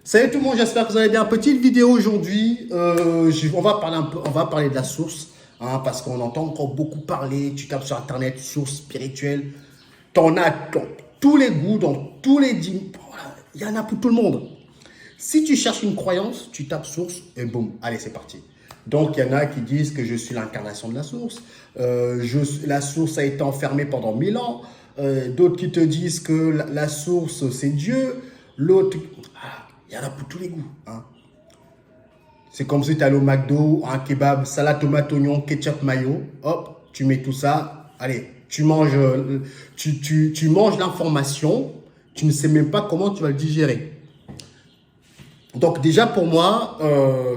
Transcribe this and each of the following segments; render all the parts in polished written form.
Salut tout le monde, j'espère que vous allez bien. Petite vidéo aujourd'hui, on va parler de la source, hein, parce qu'on entend encore beaucoup parler. Tu tapes sur internet, source spirituelle, t'en as dans tous les goûts, dans tous les dîmes. Voilà, il y en a pour tout le monde. Si tu cherches une croyance, tu tapes source et boum, allez c'est parti. Donc il y en a qui disent que je suis l'incarnation de la source, la source a été enfermée pendant 1000 ans, d'autres qui te disent que la source c'est Dieu, l'autre... Il y en a pour tous les goûts. Hein. C'est comme si tu allais au McDo, un kebab, salade, tomate, oignon, ketchup, mayo. Hop, tu mets tout ça. Allez, tu manges, tu manges l'information. Tu ne sais même pas comment tu vas le digérer. Donc déjà pour moi,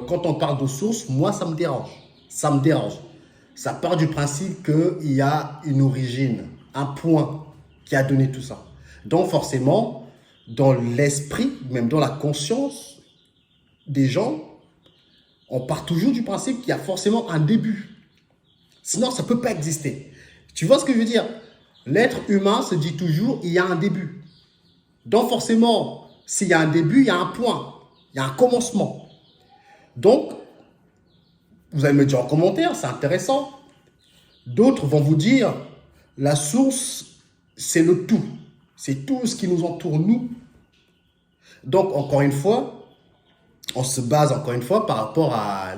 quand on parle de source, moi ça me dérange. Ça me dérange. Ça part du principe qu'il y a une origine, un point qui a donné tout ça. Donc forcément, dans l'esprit, même dans la conscience des gens, on part toujours du principe qu'il y a forcément un début. Sinon, ça ne peut pas exister. Tu vois ce que je veux dire? L'être humain se dit toujours, il y a un début. Donc forcément, s'il y a un début, il y a un point. Il y a un commencement. Donc, vous allez me dire en commentaire, c'est intéressant. D'autres vont vous dire, la source, c'est le tout. C'est tout ce qui nous entoure, nous. Donc, encore une fois, on se base encore une fois par rapport à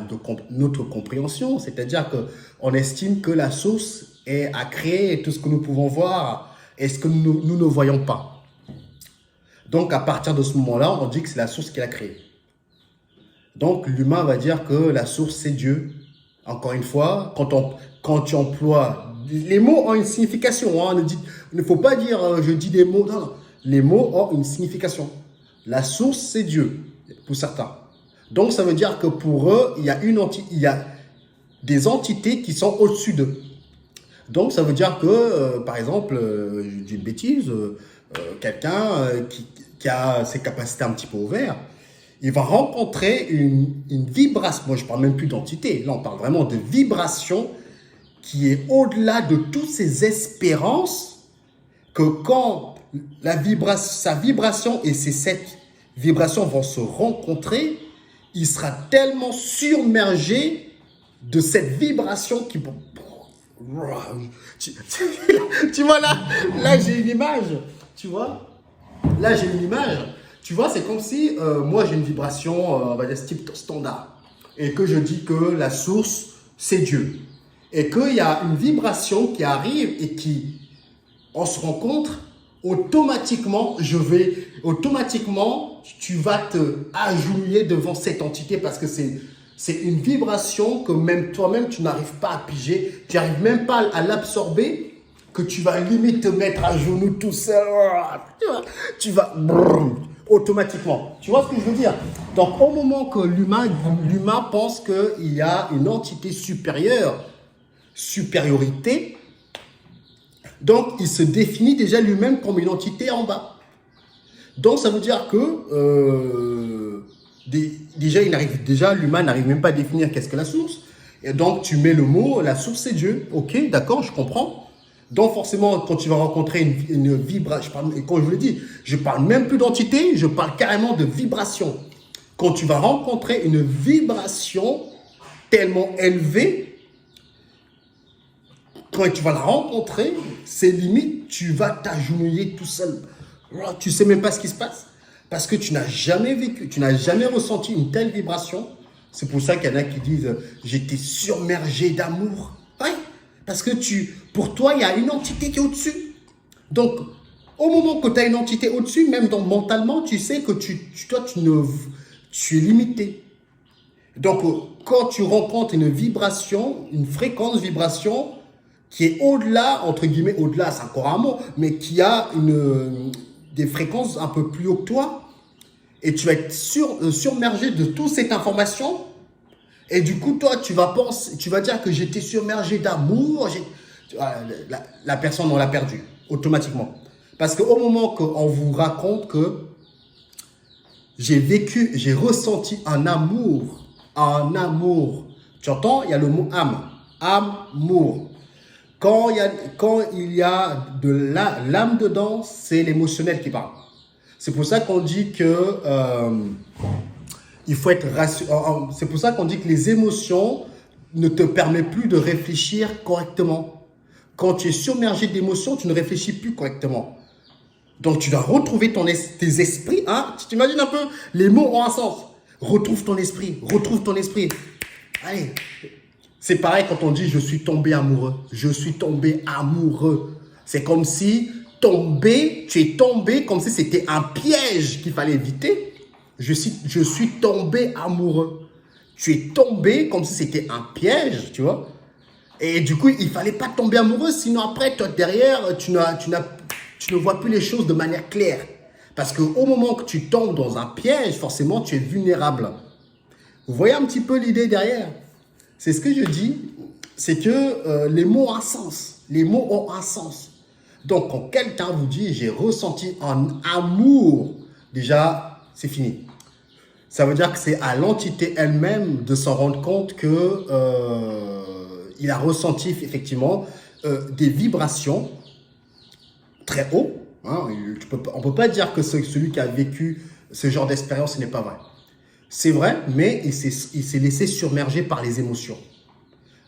notre compréhension. C'est-à-dire qu'on estime que la source est à créer tout ce que nous pouvons voir et ce que nous ne voyons pas. Donc, à partir de ce moment-là, on dit que c'est la source qui l'a créé. Donc, l'humain va dire que la source, c'est Dieu. Encore une fois, quand tu emploies... Les mots ont une signification. Hein. Il ne faut pas dire je dis des mots. Non, non. Les mots ont une signification. La source, c'est Dieu, pour certains. Donc, ça veut dire que pour eux, il y a des entités qui sont au-dessus d'eux. Donc, ça veut dire que, par exemple, je dis une bêtise, quelqu'un qui a ses capacités un petit peu ouvertes, il va rencontrer une vibration. Moi, je ne parle même plus d'entité. Là, on parle vraiment de vibration qui est au-delà de toutes ses espérances, que quand sa vibration et ses 7 vibrations vont se rencontrer, il sera tellement submergé de cette vibration qui... Tu vois là j'ai une image, tu vois, là j'ai une image, tu vois, c'est comme si moi j'ai une vibration, on va dire type standard, et que je dis que la source c'est Dieu, et qu'il y a une vibration qui arrive et qui, on se rencontre, automatiquement, tu vas te agenouiller devant cette entité parce que c'est une vibration que même toi-même, tu n'arrives pas à piger, tu n'arrives même pas à l'absorber, que tu vas limite te mettre à genoux tout seul, tu vas automatiquement. Tu vois ce que je veux dire? Donc, au moment que l'humain pense qu'il y a une entité supérieure, supériorité, donc il se définit déjà lui-même comme une entité en bas. Donc ça veut dire que déjà l'humain n'arrive même pas à définir qu'est-ce que la source. Et donc tu mets le mot, la source c'est Dieu. Ok, d'accord, je comprends. Donc forcément, quand tu vas rencontrer une vibration, et quand je vous le dis, je parle même plus d'entité, je parle carrément de vibration. Quand tu vas rencontrer une vibration tellement élevée, quand tu vas la rencontrer, c'est limite, tu vas t'agenouiller tout seul. Tu ne sais même pas ce qui se passe. Parce que tu n'as jamais vécu, tu n'as jamais ressenti une telle vibration. C'est pour ça qu'il y en a qui disent « j'étais submergé d'amour ». Oui, parce que pour toi, il y a une entité qui est au-dessus. Donc, au moment que tu as une entité au-dessus, même mentalement, tu sais que tu es limité. Donc, quand tu rencontres une vibration, une fréquence vibration, qui est au-delà, entre guillemets, au-delà, c'est encore un mot, mais qui a des fréquences un peu plus haut que toi, et tu vas être submergé de toute cette information, et du coup, toi, tu vas dire que j'étais submergé d'amour, la personne, on l'a perdu, automatiquement. Parce qu'au moment qu'on vous raconte que j'ai ressenti un amour, tu entends, il y a le mot âme, amour. Quand il y a de l'âme dedans, c'est l'émotionnel qui parle. C'est pour ça qu'on dit que il faut être rassurant. C'est pour ça qu'on dit que les émotions ne te permettent plus de réfléchir correctement. Quand tu es submergé d'émotions, tu ne réfléchis plus correctement. Donc, tu dois retrouver tes esprits. Hein? Tu t'imagines un peu, les mots ont un sens. Retrouve ton esprit, retrouve ton esprit. Allez. C'est pareil quand on dit « je suis tombé amoureux ». Je suis tombé amoureux. C'est comme si tu es tombé comme si c'était un piège qu'il fallait éviter. Je suis tombé amoureux. Tu es tombé comme si c'était un piège, tu vois. Et du coup, il ne fallait pas tomber amoureux, sinon après, toi, derrière, tu ne vois plus les choses de manière claire. Parce qu'au moment que tu tombes dans un piège, forcément, tu es vulnérable. Vous voyez un petit peu l'idée derrière? C'est ce que je dis, c'est que les mots ont un sens. Les mots ont un sens. Donc, quand quelqu'un vous dit « j'ai ressenti un amour », déjà, c'est fini. Ça veut dire que c'est à l'entité elle-même de s'en rendre compte que il a ressenti effectivement des vibrations très haut. Hein, on ne peut pas dire que celui qui a vécu ce genre d'expérience, ce n'est pas vrai. C'est vrai, mais il s'est laissé submerger par les émotions.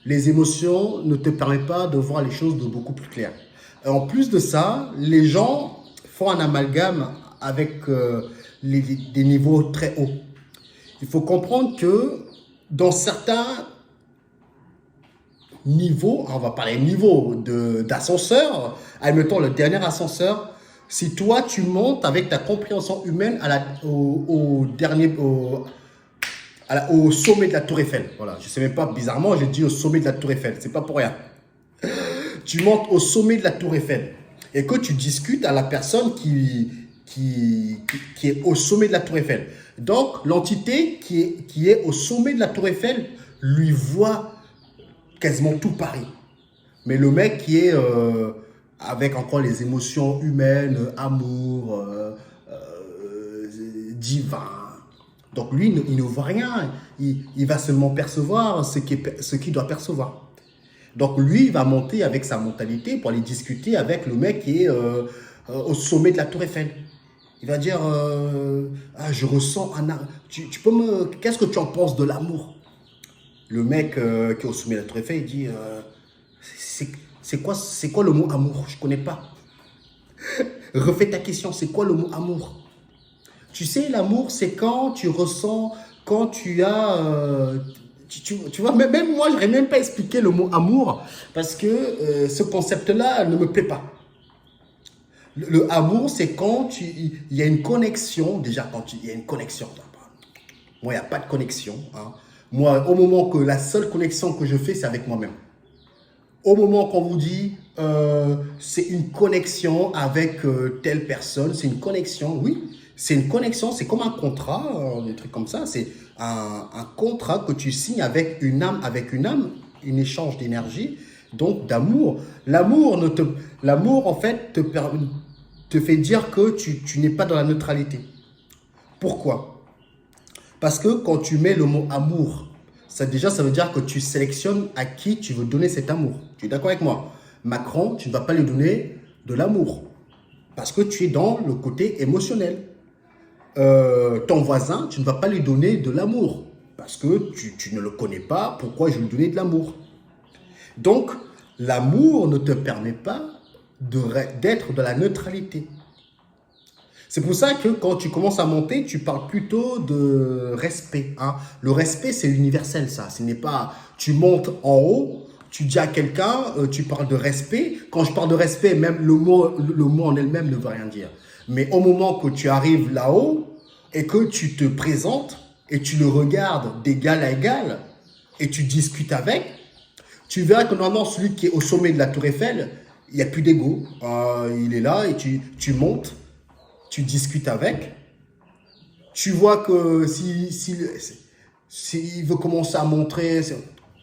Les émotions ne te permettent pas de voir les choses de beaucoup plus clair. En plus de ça, les gens font un amalgame avec des niveaux très hauts. Il faut comprendre que dans certains niveaux, on va parler niveau d'ascenseur, admettons le dernier ascenseur, si toi tu montes avec ta compréhension humaine au sommet de la Tour Eiffel. Voilà, je ne sais même pas, bizarrement, j'ai dit au sommet de la Tour Eiffel, c'est pas pour rien. Tu montes au sommet de la Tour Eiffel et que tu discutes à la personne qui est au sommet de la Tour Eiffel. Donc, l'entité qui est au sommet de la Tour Eiffel lui voit quasiment tout Paris. Mais le mec qui est avec encore les émotions humaines, amour, divin. Donc lui, il ne voit rien. Il va seulement percevoir ce qu'il doit percevoir. Donc lui, il va monter avec sa mentalité pour aller discuter avec le mec qui est au sommet de la Tour Eiffel. Il va dire ah, je ressens un amour. Qu'est-ce que tu en penses de l'amour? Le mec qui est au sommet de la Tour Eiffel, il dit c'est quoi le mot amour? Je ne connais pas. Refais ta question, c'est quoi le mot amour? Tu sais, l'amour, c'est quand tu ressens, quand tu as... tu vois, même moi, je n'aurais même pas expliqué le mot amour parce que ce concept-là ne me plaît pas. Le amour, c'est quand il y a une connexion. Déjà, quand il y a une connexion. Moi, il n'y a pas de connexion. Hein. Moi, au moment que la seule connexion que je fais, c'est avec moi-même. Au moment qu'on vous dit c'est une connexion avec telle personne, c'est une connexion, oui. C'est une connexion, c'est comme un contrat, des trucs comme ça. C'est un contrat que tu signes avec une âme, un échange d'énergie, donc d'amour. L'amour, en fait, te fait dire que tu n'es pas dans la neutralité. Pourquoi? Parce que quand tu mets le mot amour, ça veut dire que tu sélectionnes à qui tu veux donner cet amour. Tu es d'accord avec moi? Macron, tu ne vas pas lui donner de l'amour parce que tu es dans le côté émotionnel. Ton voisin, tu ne vas pas lui donner de l'amour parce que tu ne le connais pas. Pourquoi je vais lui donner de l'amour? Donc, l'amour ne te permet pas d'être dans la neutralité. C'est pour ça que quand tu commences à monter, tu parles plutôt de respect. Hein. Le respect, c'est universel, ça. Ce n'est pas, tu montes en haut, tu dis à quelqu'un, tu parles de respect. Quand je parle de respect, même le mot en elle-même ne veut rien dire. Mais au moment que tu arrives là-haut et que tu te présentes et tu le regardes d'égal à égal et tu discutes avec, tu verras que normalement, celui qui est au sommet de la Tour Eiffel, il n'y a plus d'ego. Il est là et tu montes. Tu discutes avec, tu vois que s'il veut commencer à montrer,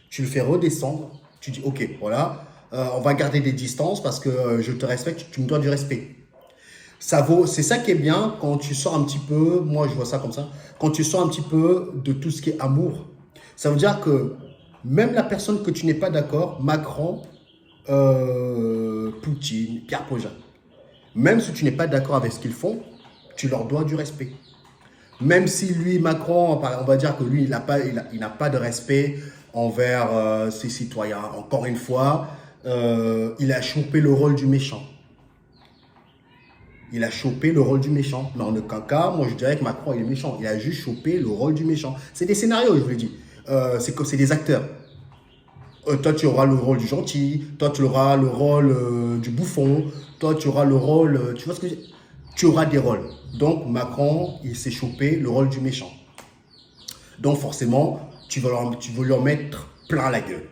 tu le fais redescendre, tu dis ok, voilà, on va garder des distances parce que je te respecte, tu me dois du respect. C'est ça qui est bien quand tu sors un petit peu, moi je vois ça comme ça, quand tu sors un petit peu de tout ce qui est amour. Ça veut dire que même la personne que tu n'es pas d'accord, Macron, Poutine, Pierre Pogin, même si tu n'es pas d'accord avec ce qu'ils font, tu leur dois du respect. Même si lui, Macron, on va dire que lui, il n'a pas de respect envers ses citoyens. Encore une fois, il a chopé le rôle du méchant. Il a chopé le rôle du méchant. Mais en aucun cas, moi je dirais que Macron il est méchant. Il a juste chopé le rôle du méchant. C'est des scénarios, je vous le dis. C'est des acteurs. Toi, tu auras le rôle du gentil. Toi, tu auras le rôle du bouffon. Toi, tu auras le rôle... tu vois ce que je... Tu auras des rôles. Donc, Macron, il s'est chopé le rôle du méchant. Donc, forcément, tu veux leur mettre plein la gueule.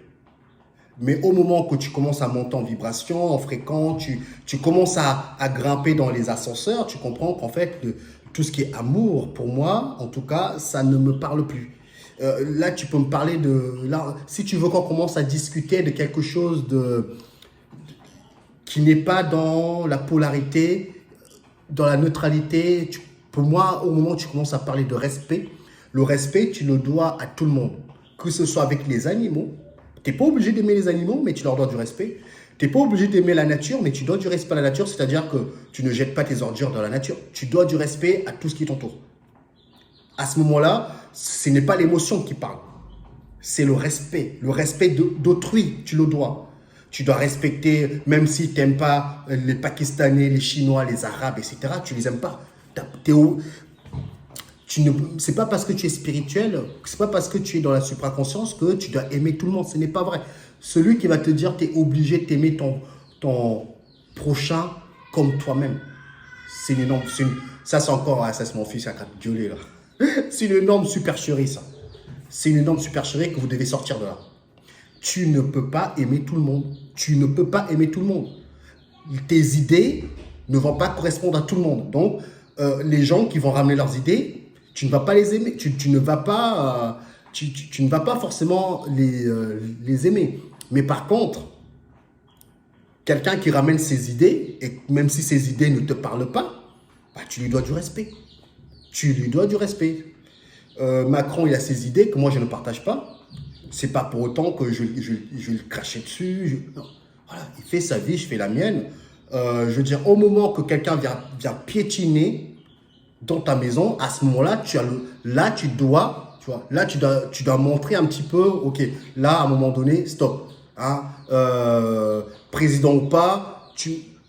Mais au moment que tu commences à monter en vibration, en fréquence, tu commences à grimper dans les ascenseurs, tu comprends qu'en fait, tout ce qui est amour, pour moi, en tout cas, ça ne me parle plus. Là, tu peux me parler de... Là, si tu veux qu'on commence à discuter de quelque chose qui n'est pas dans la polarité, dans la neutralité, pour moi, au moment où tu commences à parler de respect, le respect, tu le dois à tout le monde. Que ce soit avec les animaux. Tu n'es pas obligé d'aimer les animaux, mais tu leur dois du respect. Tu n'es pas obligé d'aimer la nature, mais tu dois du respect à la nature, c'est-à-dire que tu ne jettes pas tes ordures dans la nature. Tu dois du respect à tout ce qui t'entoure. À ce moment-là, ce n'est pas l'émotion qui parle. C'est le respect. Le respect d'autrui, tu le dois. Tu dois respecter, même si tu n'aimes pas les Pakistanais, les Chinois, les Arabes, etc. Tu ne les aimes pas. C'est pas parce que tu es spirituel, c'est pas parce que tu es dans la supraconscience que tu dois aimer tout le monde. Ce n'est pas vrai. Celui qui va te dire tu es obligé d'aimer ton prochain comme toi-même. C'est une énorme... Ça, c'est encore... ça, c'est mon fils qui a gueulé là. C'est une énorme supercherie, ça. C'est une énorme supercherie que vous devez sortir de là. Tu ne peux pas aimer tout le monde. Tu ne peux pas aimer tout le monde. Tes idées ne vont pas correspondre à tout le monde. Donc, les gens qui vont ramener leurs idées, tu ne vas pas les aimer. Tu ne vas pas forcément les aimer. Mais par contre, quelqu'un qui ramène ses idées, et même si ses idées ne te parlent pas, bah, tu lui dois du respect. Tu lui dois du respect. Macron, il a ses idées que moi, je ne partage pas. C'est pas pour autant que je vais le cracher dessus. Non. Voilà, il fait sa vie, je fais la mienne. Je veux dire, au moment que quelqu'un vient piétiner dans ta maison, à ce moment-là, tu dois montrer un petit peu, ok, là, à un moment donné, stop. Hein, président ou pas,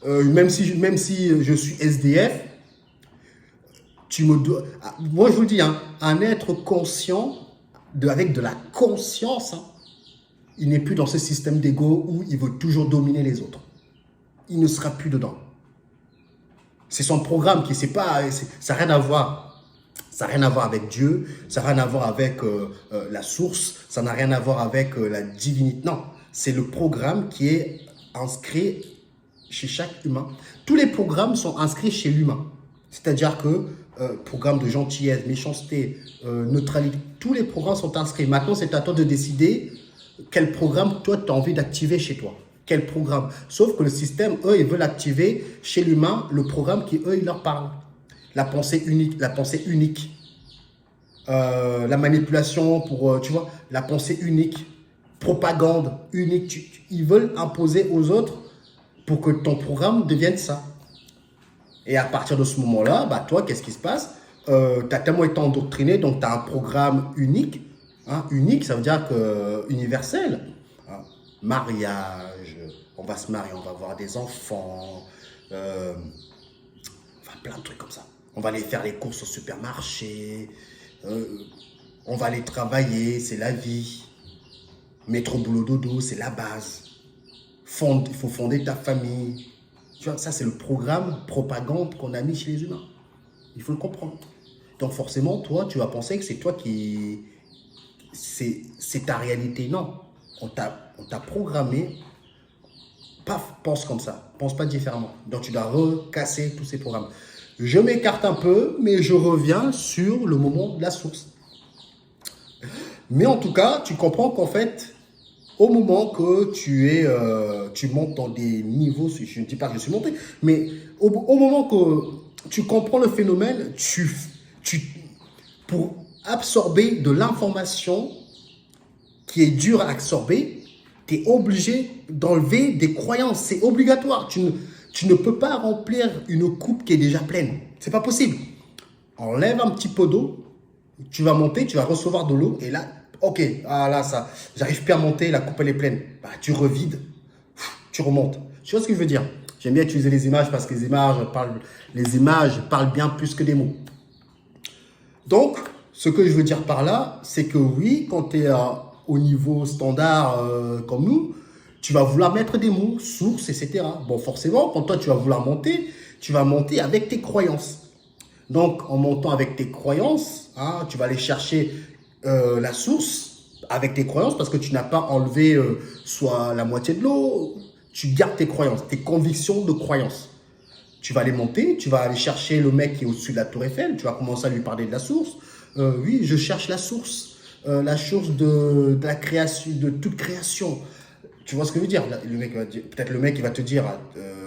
même si je suis SDF, moi, je vous le dis, hein, un être conscient, avec de la conscience, hein, il n'est plus dans ce système d'ego où il veut toujours dominer les autres. Il ne sera plus dedans. C'est son programme qui, ça n'a rien à voir. Ça n'a rien à voir avec Dieu, ça n'a rien à voir avec la source, ça n'a rien à voir avec la divinité. Non, c'est le programme qui est inscrit chez chaque humain. Tous les programmes sont inscrits chez l'humain. C'est-à-dire que programme de gentillesse, méchanceté, neutralité, tous les programmes sont inscrits. Maintenant, c'est à toi de décider quel programme toi tu as envie d'activer chez toi. Quel programme. Sauf que le système, eux, ils veulent activer chez l'humain le programme qui, eux, ils leur parlent. La pensée unique, la manipulation pour, tu vois, la pensée unique, propagande unique. Ils veulent imposer aux autres pour que ton programme devienne ça. Et à partir de ce moment-là, bah, toi, qu'est-ce qui se passe? Tu as tellement été endoctriné, donc tu as un programme unique. Hein, unique, ça veut dire que universel. Hein, mariage, on va se marier, on va avoir des enfants, enfin plein de trucs comme ça. On va aller faire les courses au supermarché, on va aller travailler, c'est la vie. Métro, boulot, dodo, c'est la base. Il faut fonder ta famille. Tu vois, ça, c'est le programme propagande qu'on a mis chez les humains. Il faut le comprendre. Donc, forcément, toi, tu vas penser que c'est toi qui... C'est ta réalité. Non. On t'a programmé. Paf, pense comme ça. Pense pas différemment. Donc, tu dois recasser tous ces programmes. Je m'écarte un peu, mais je reviens sur le moment de la source. Mais en tout cas, tu comprends qu'en fait, au moment que tu montes dans des niveaux, je ne dis pas que je suis monté, mais au moment que tu comprends le phénomène, pour absorber de l'information qui est dure à absorber, tu es obligé d'enlever des croyances. C'est obligatoire. Tu ne peux pas remplir une coupe qui est déjà pleine. C'est pas possible. Enlève un petit peu d'eau, tu vas monter, tu vas recevoir de l'eau, et là, ok, ah là, ça, j'arrive plus à monter, la coupe elle est pleine. Bah, tu revides, tu remontes. Tu vois ce que je veux dire? J'aime bien utiliser les images parce que les images parlent bien plus que des mots. Donc, ce que je veux dire par là, c'est que oui, quand tu es au niveau standard comme nous, tu vas vouloir mettre des mots, sources, etc. Bon, forcément, quand toi, tu vas vouloir monter, tu vas monter avec tes croyances. Donc, en montant avec tes croyances, hein, tu vas aller chercher la source avec tes croyances parce que tu n'as pas enlevé soit la moitié de l'eau, tu gardes tes croyances, tes convictions de croyances. Tu vas aller monter, tu vas aller chercher le mec qui est au-dessus de la tour Eiffel, tu vas commencer à lui parler de la source. Oui, je cherche la source de la création, de toute création. Tu vois ce que je veux dire? Le mec va dire, peut-être le mec il va te dire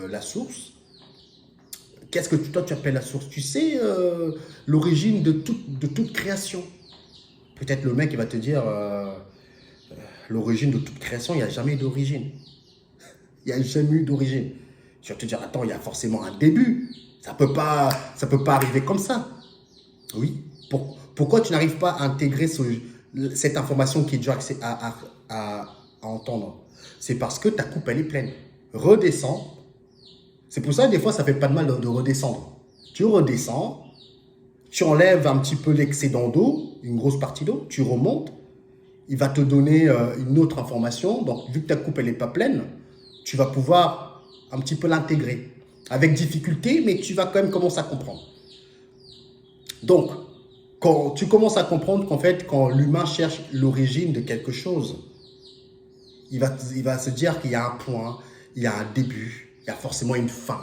la source. Qu'est-ce que toi tu appelles la source? Tu sais l'origine de toute création. Peut-être le mec il va te dire l'origine de toute création, il n'y a jamais d'origine. Il n'y a jamais eu d'origine. Tu vas te dire, attends, il y a forcément un début. Ça peut pas arriver comme ça. Oui. Pourquoi tu n'arrives pas à intégrer cette information qui est dure à entendre? C'est parce que ta coupe, elle est pleine. Redescends. C'est pour ça, des fois, ça fait pas de mal de redescendre. Tu redescends, tu enlèves un petit peu l'excédent d'eau, une grosse partie d'eau, tu remontes. Il va te donner une autre information. Donc, vu que ta coupe, elle n'est pas pleine, tu vas pouvoir un petit peu l'intégrer. Avec difficulté, mais tu vas quand même commencer à comprendre. Donc, quand tu commences à comprendre qu'en fait, quand l'humain cherche l'origine de quelque chose, il va se dire qu'il y a un point, il y a un début, il y a forcément une fin,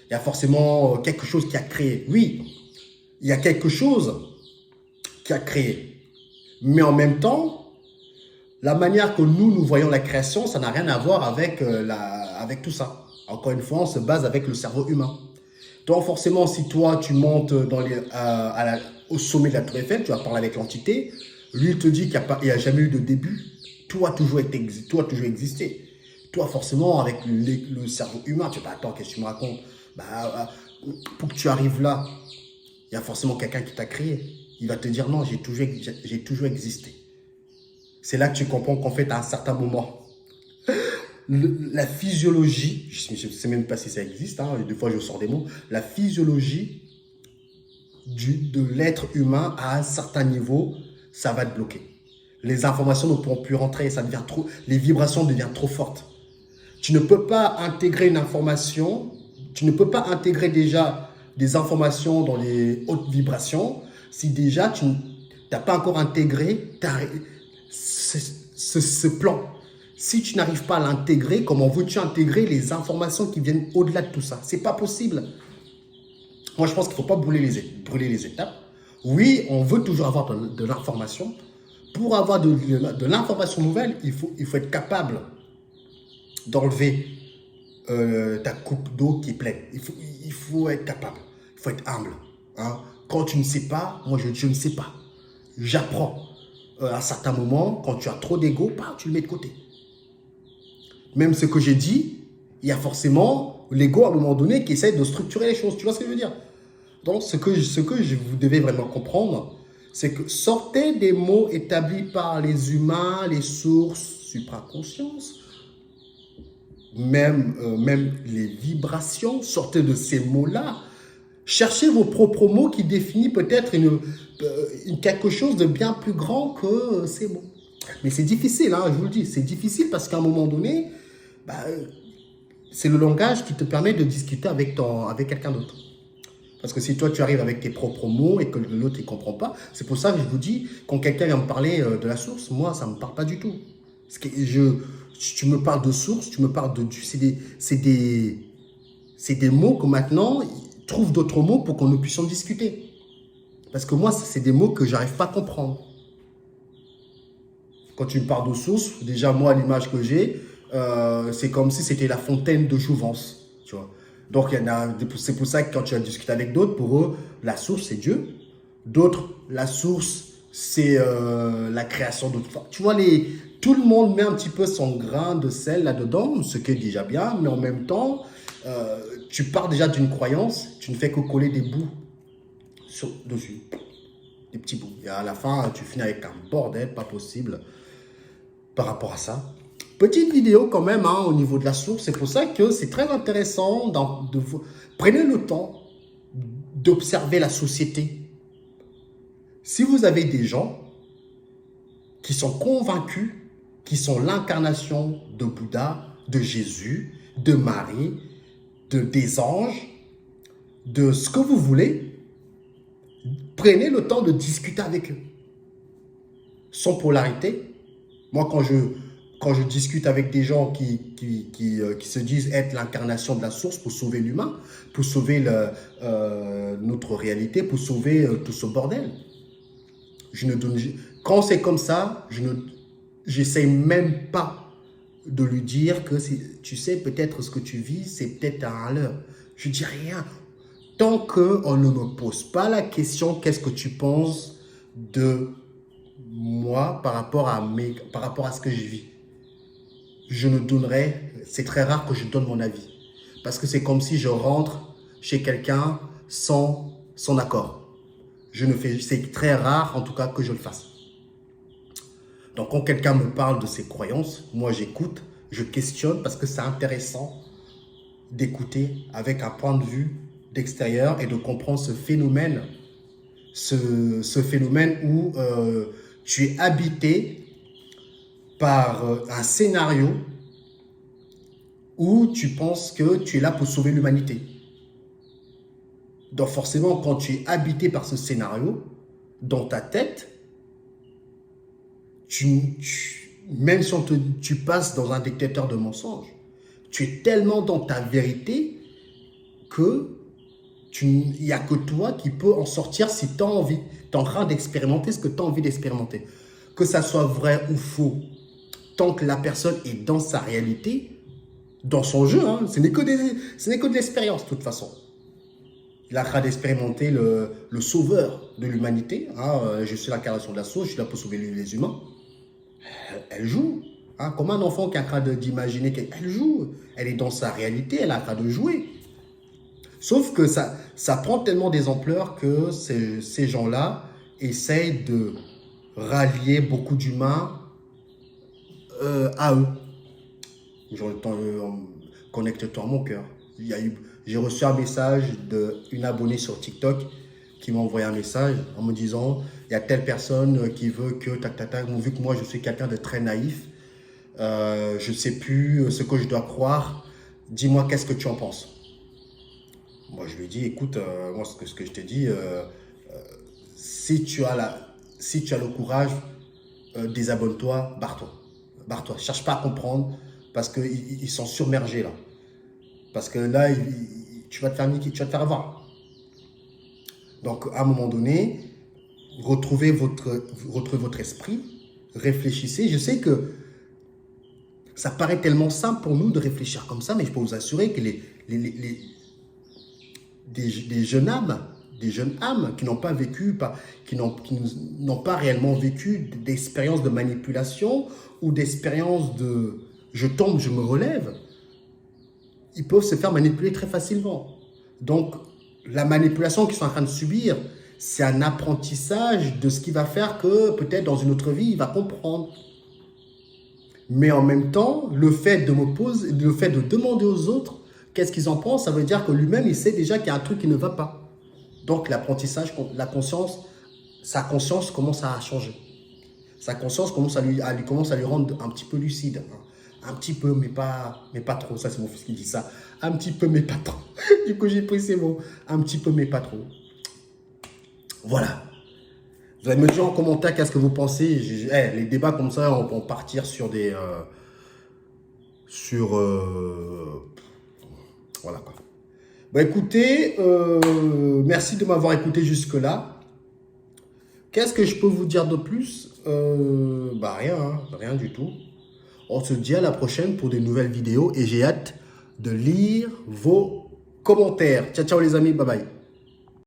il y a forcément quelque chose qui a créé. Oui, il y a quelque chose qui a créé. Mais en même temps, la manière que nous voyons la création, ça n'a rien à voir avec, avec tout ça. Encore une fois, on se base avec le cerveau humain. Donc forcément, si toi, tu montes au sommet de la tour Eiffel, tu vas parler avec l'entité, lui, il te dit qu'il n'y a jamais eu de début. Toi, toujours existé. Toi, forcément, avec le cerveau humain, tu vas pas, attends, qu'est-ce que tu me racontes? Pour que tu arrives là, il y a forcément quelqu'un qui t'a créé. Il va te dire non, j'ai toujours existé. C'est là que tu comprends qu'en fait, à un certain moment, la physiologie, je ne sais même pas si ça existe, hein, des fois je sors des mots, la physiologie de l'être humain à un certain niveau, ça va te bloquer. Les informations ne pourront plus rentrer, ça devient trop, les vibrations deviennent trop fortes. Tu ne peux pas intégrer une information, tu ne peux pas intégrer déjà des informations dans les hautes vibrations si déjà tu n'as pas encore intégré ce plan. Si tu n'arrives pas à l'intégrer, comment veux-tu intégrer les informations qui viennent au-delà de tout ça? C'est pas possible. Moi, je pense qu'il ne faut pas brûler les étapes. Oui, on veut toujours avoir de l'information. Pour avoir de l'information nouvelle, il faut être capable d'enlever ta coupe d'eau qui est pleine. Il faut être capable. Il faut être humble. Hein. Quand tu ne sais pas, moi, je ne sais pas. J'apprends. À un certain moment, quand tu as trop d'ego, tu le mets de côté. Même ce que j'ai dit, il y a forcément l'ego à un moment donné qui essaie de structurer les choses. Tu vois ce que je veux dire? Donc, ce que vous devez vraiment comprendre, c'est que sortez des mots établis par les humains, les sources, supraconscience, même les vibrations, sortez de ces mots-là. Cherchez vos propres mots qui définissent peut-être quelque chose de bien plus grand que ces mots. Mais c'est difficile, hein, je vous le dis, c'est difficile parce qu'à un moment donné, c'est le langage qui te permet de discuter avec quelqu'un d'autre. Parce que si toi, tu arrives avec tes propres mots et que l'autre ne comprend pas, c'est pour ça que je vous dis, quand quelqu'un vient me parler de la source, moi, ça ne me parle pas du tout. Parce que tu me parles de source, tu me parles de... C'est des mots que maintenant, trouve d'autres mots pour que nous puissions discuter. Parce que moi, c'est des mots que je n'arrive pas à comprendre. Quand tu me parles de source, déjà, moi, l'image que j'ai, c'est comme si c'était la fontaine de Jouvence, tu vois. Donc, c'est pour ça que quand tu as discuté avec d'autres, pour eux, la source, c'est Dieu. D'autres, la source, c'est la création d'autres. Tu vois, tout le monde met un petit peu son grain de sel là-dedans, ce qui est déjà bien, mais en même temps, tu pars déjà d'une croyance, tu ne fais que coller des bouts dessus. Des petits bouts. Et à la fin, tu finis avec un bordel, pas possible par rapport à ça. Petite vidéo quand même hein, au niveau de la source. C'est pour ça que c'est très intéressant. Prenez le temps d'observer la société. Si vous avez des gens qui sont convaincus, qui sont l'incarnation de Bouddha, de Jésus, de Marie, des anges, de ce que vous voulez, prenez le temps de discuter avec eux. Sans polarité. Moi, quand je discute avec des gens qui se disent être l'incarnation de la source pour sauver l'humain, pour sauver notre réalité, pour sauver tout ce bordel, quand c'est comme ça, j'essaie même pas de lui dire que tu sais, peut-être ce que tu vis, c'est peut-être un leurre. Je dis rien. Tant qu'on ne me pose pas la question, qu'est-ce que tu penses de moi par rapport à ce que je vis, je ne donnerai, c'est très rare que je donne mon avis. Parce que c'est comme si je rentre chez quelqu'un sans son accord. C'est très rare en tout cas que je le fasse. Donc quand quelqu'un me parle de ses croyances, moi j'écoute, je questionne parce que c'est intéressant d'écouter avec un point de vue d'extérieur et de comprendre ce phénomène, ce phénomène où tu es habité par un scénario où tu penses que tu es là pour sauver l'humanité. Donc forcément, quand tu es habité par ce scénario, dans ta tête, même si tu passes dans un détecteur de mensonges, tu es tellement dans ta vérité que il n'y a que toi qui peux en sortir si tu as envie. Tu es en train d'expérimenter ce que tu as envie d'expérimenter. Que ça soit vrai ou faux, tant que la personne est dans sa réalité, dans son jeu, hein, ce n'est que de l'expérience de toute façon. Il est en train d'expérimenter le sauveur de l'humanité. Hein, je suis l'incarnation de la source, je suis là pour sauver les humains. Elle joue. Hein, comme un enfant qui est en train d'imaginer qu'elle joue. Elle est dans sa réalité, elle est en train de jouer. Sauf que ça prend tellement des ampleurs que ces gens-là essayent de rallier beaucoup d'humains à eux. Connecte-toi à mon cœur. J'ai reçu un message d'une abonnée sur TikTok qui m'a envoyé un message en me disant il y a telle personne qui veut que vu que moi je suis quelqu'un de très naïf, je ne sais plus ce que je dois croire, dis-moi qu'est-ce que tu en penses. Moi je lui ai dit écoute, moi ce que je t'ai dit, si tu as le courage, désabonne-toi, barre-toi, cherche pas à comprendre parce qu'ils sont submergés là. Parce que là, tu vas te faire niquer, tu vas te faire avoir. Donc, à un moment donné, retrouvez votre esprit, réfléchissez. Je sais que ça paraît tellement simple pour nous de réfléchir comme ça, mais je peux vous assurer que des jeunes âmes qui n'ont pas vécu, qui n'ont pas réellement vécu d'expérience de manipulation ou d'expérience de « je tombe, je me relève », ils peuvent se faire manipuler très facilement. Donc, la manipulation qu'ils sont en train de subir, c'est un apprentissage de ce qui va faire que peut-être dans une autre vie, il va comprendre. Mais en même temps, le fait de demander aux autres qu'est-ce qu'ils en pensent, ça veut dire que lui-même, il sait déjà qu'il y a un truc qui ne va pas. Donc, l'apprentissage, sa conscience commence à changer. Sa conscience commence à lui rendre un petit peu lucide. Un petit peu, mais pas trop. Ça, c'est mon fils qui dit ça. Un petit peu, mais pas trop. Du coup, j'ai pris ces mots. Un petit peu, mais pas trop. Voilà. Vous allez me dire en commentaire qu'est-ce que vous pensez. Les débats comme ça, on peut partir sur des... voilà quoi. Bon, écoutez, merci de m'avoir écouté jusque-là. Qu'est-ce que je peux vous dire de plus? Rien, hein, rien du tout. On se dit à la prochaine pour de nouvelles vidéos et j'ai hâte de lire vos commentaires. Ciao, ciao les amis, bye bye.